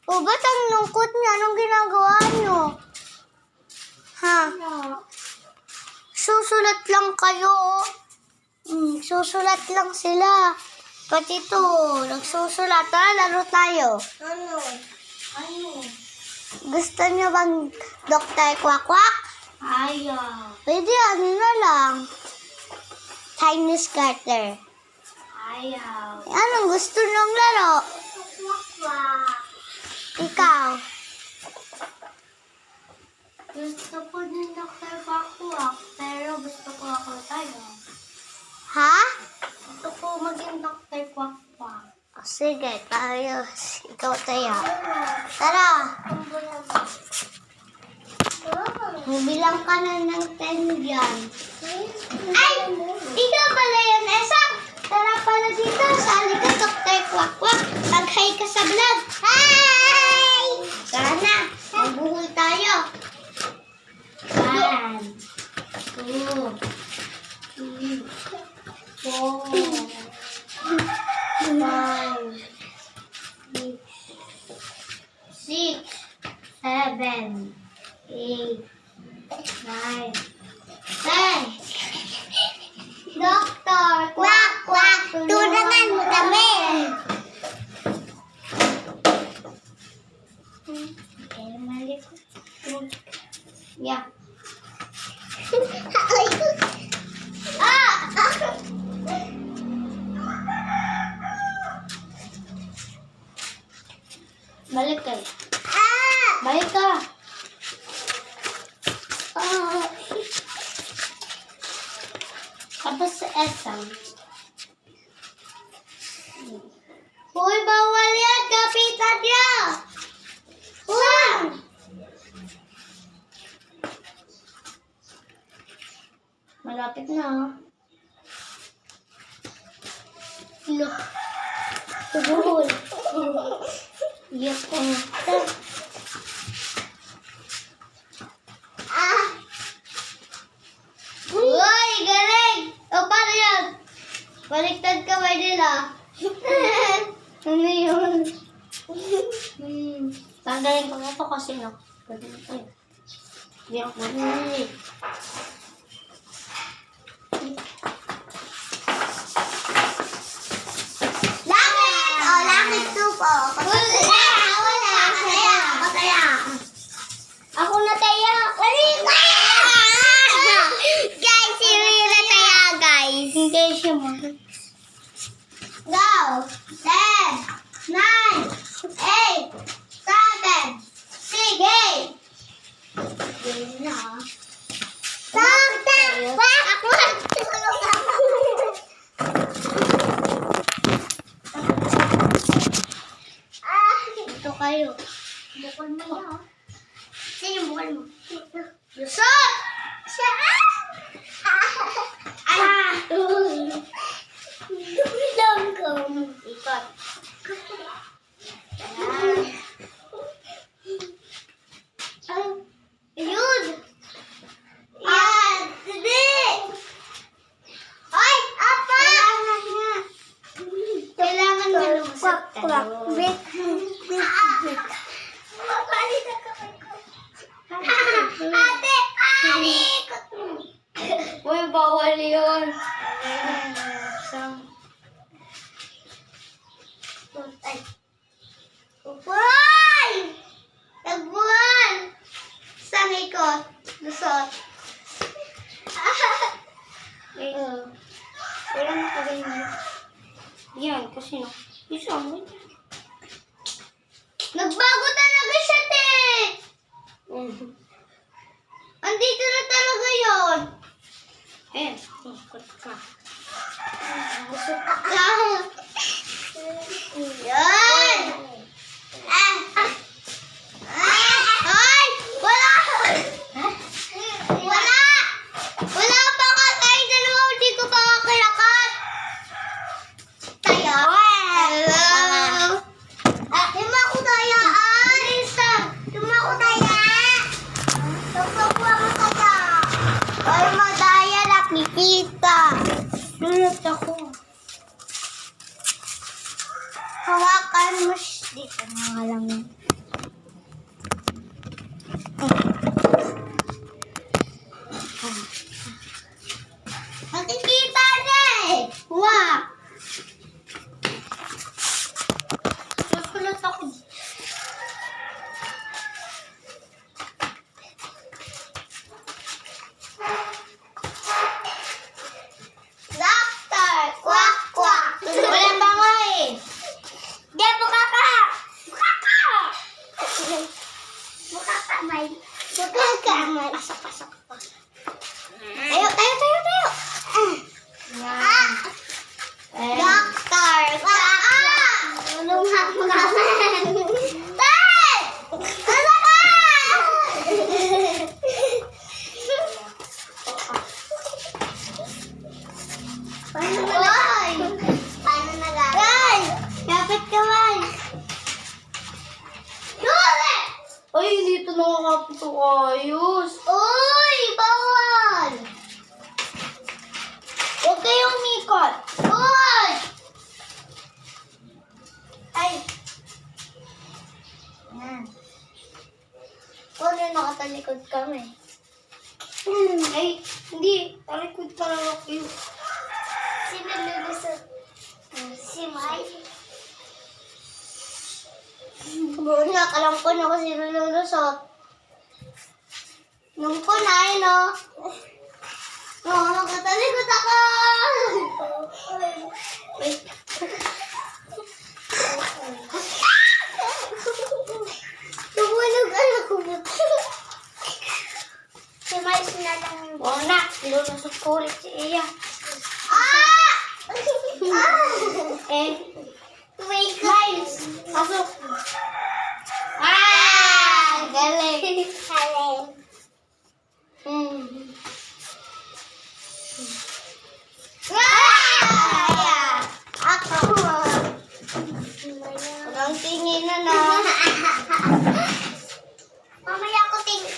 O, ba't ang lungkot niya? Anong ginagawa niyo? Ha? Susulat lang kayo. Susulat lang sila. Pati ito, nagsusulat. Tara, laro tayo. Ano? Gusto niyo bang Dr. Quack? Ayaw. Pwede ano na lang. Chinese garter. Ayaw. Anong gusto niyong laro? Ikaw? Gusto ko din Dr. Quack, pero gusto ko ako tayo. Ha? Gusto ko maging Dr. Quack. O, sige, tayo. Ikaw tayo. Tara. Bilang ka na ng 10 dyan. Ay! Ikaw pala yun, Esang! Tara pala dito. Sali ka, Dr. Quack. Mag-hi ka sa vlog. Hi! Tara na. Magbuhol tayo. 1, 2, 3, 4, 5, 6, 7, 8, 9, 10. Dr. Quack. Turangan mo kami. Okay, mali ko. Yeah. Ah! Balik ka. Ah! Balik ka. Oh. Tapos sa Esang. Hoy, bawal yan. Kapitan niya. Hoy! Malapit na. Look. Tubuhol. Iyak ko. Ah! Hoy, galing! O, paano yan? Baliktad ka ba nila? Ano yun? Tanggalin ko na ito kasi no. Hindi ako marunong. Langit! O, langit tupo. Wala! Ako taya. Ako na taya. Kanina! Guys, si Rina taya, guys. Hindi siya mo. Go! 10, 9, 8, 7, 6, 8. Yun na. Dr. Quack! Tulong ako. Ito kayo. Bukol mo na. Sino yung bukal mo? Lusot! Siya! Dumilanggam. Ikot. Ayun! Hindi! Ay! Apa! Kailangan malusot tayo. Break. Ate! Ikot mo! Uy, bawal yun. Ay! Upoy! Nagbuwan! Saan ikot? Lusot. Wala na ka ganyan. Yan, kasi no. Isa mo. Nagbago talaga siya, te! Andito na talaga yun. Ayan, ikot ka. Yan! Ay! Wala! Wala! Wala pa ka tayo dalawa. Hindi ko pa kakalakat. Tayo. Hello. Lima ko tayo. Isa. Lima ko tayo. Tugtog ko ako tayo. Ay, madaya nakikita. Gulat ako. Hawakan mo dito na nga lang yun. Nakikita na eh! Wow! Gulat ako. Doctor! Kwak! Kwak! Wala pa nga eh! Di, buka ka! Buka ka! Buka ka, May. Buka ka, May. Pasok, pasok. Tayo, tayo, tayo, tayo! Ah! Doctor! Kwak! Kwak! Tulungan mo naman! Tay! Ano ka? Paano na? Paano na lang? Ray! Kapit ka, May! Lule! Ay, dito nakakapit ako ayos. Uy! Bawal! Huwag kayong mikot. Uy! Ay! Yan. Kung nakatalikod kami. Ay, hindi. Talikod pa lang ako. Sino lulusot? Si Mai. Muna, alam ko na kung sino lulusot. Nung kunay, no? No, nakatalikod ako! Wait. Tumunog ako. Si Mai, sinalang yung Oo na, lulusot ko ulit si Iya. Ah! Eh, Wait, Miles, pasok. Ah! Galing. Galing. Ah! Ako. Walang tingin na. Mamaya ako tingin.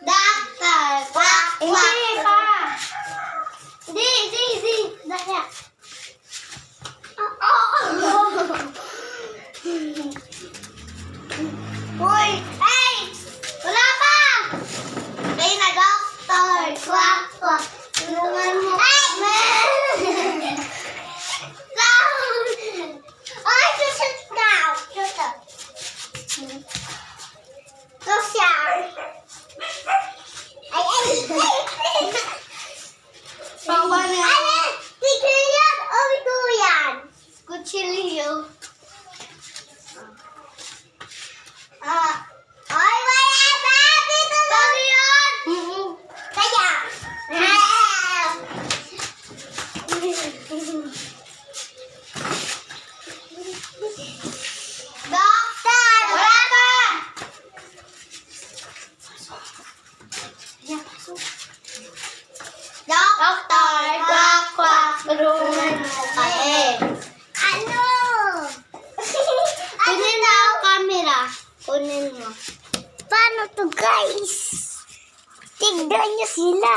Doctor! Quack, quack. Hindi pa. Di. Daya. Oh. Uy! Hey! Wala pa! May na, doctor! Quack, quack. Tulungan mo. Hey! Down! Ay, sit down. Sit up. Go siya. Ay. Bawa na. Ano? Tigil yan o ito yan? Kutsilyo. Ay, wala pa! Dito lang yun! Kaya! Doctor! Wala pa! Iya, pasok. Doctor! Quack, quack! Tulungan mo kami. Ano? Kunin mo ang camera. Kunin mo. Paano to, guys? Tignan niyo sila.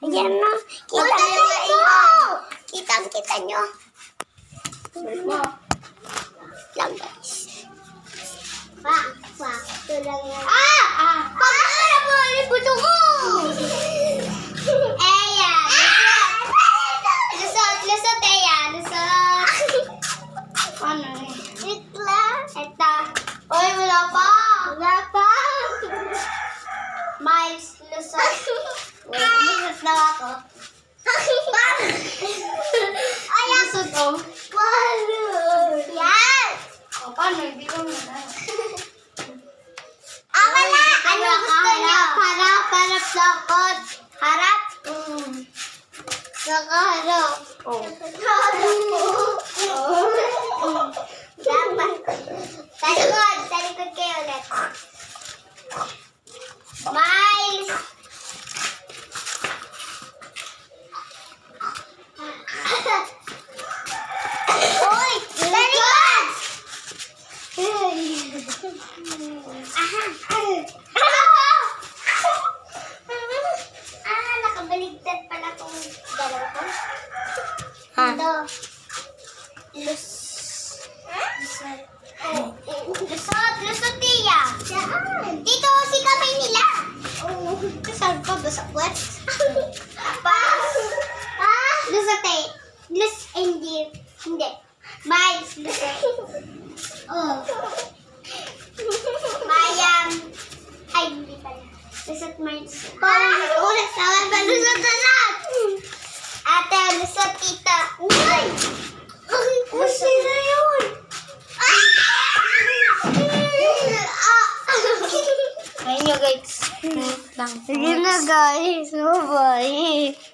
Ayan na. Kita nyo. Kitang-kita nyo. Lang, guys. Quack, quack. Ito lang yan. Pagkakala mo, liputo ko! Ayan. Lusot, Eya. Lusot. Ano eh? Itla. Ito. Oy, wala pa. Wala pa. Miles, lusot. Wait, lusot na ako. Ayan. Lusot, oh. Paano? Yan. O, paano? Hindi ko na. Wala. Ano gusto niyo? Harap, lakot. Harap. Saka harap. Oh. Dapat. Talikod kayo ulit. Miles. Uy, talikod. Aha. Lusot, Tia. Saan? Dito si kamay nila. Oh, saan pa ba sa puwet? Pas. Lusot eh. Hindi. Miles, lusot. Oh. Mayam. Ay, hindi pala. Lusot, Miles. Ulit, sawan ba? Lusot. Ate, lusot, tita. Uy! Lusot na yun. Ayun nyo guys. lang. Sige na guys. Bye-bye.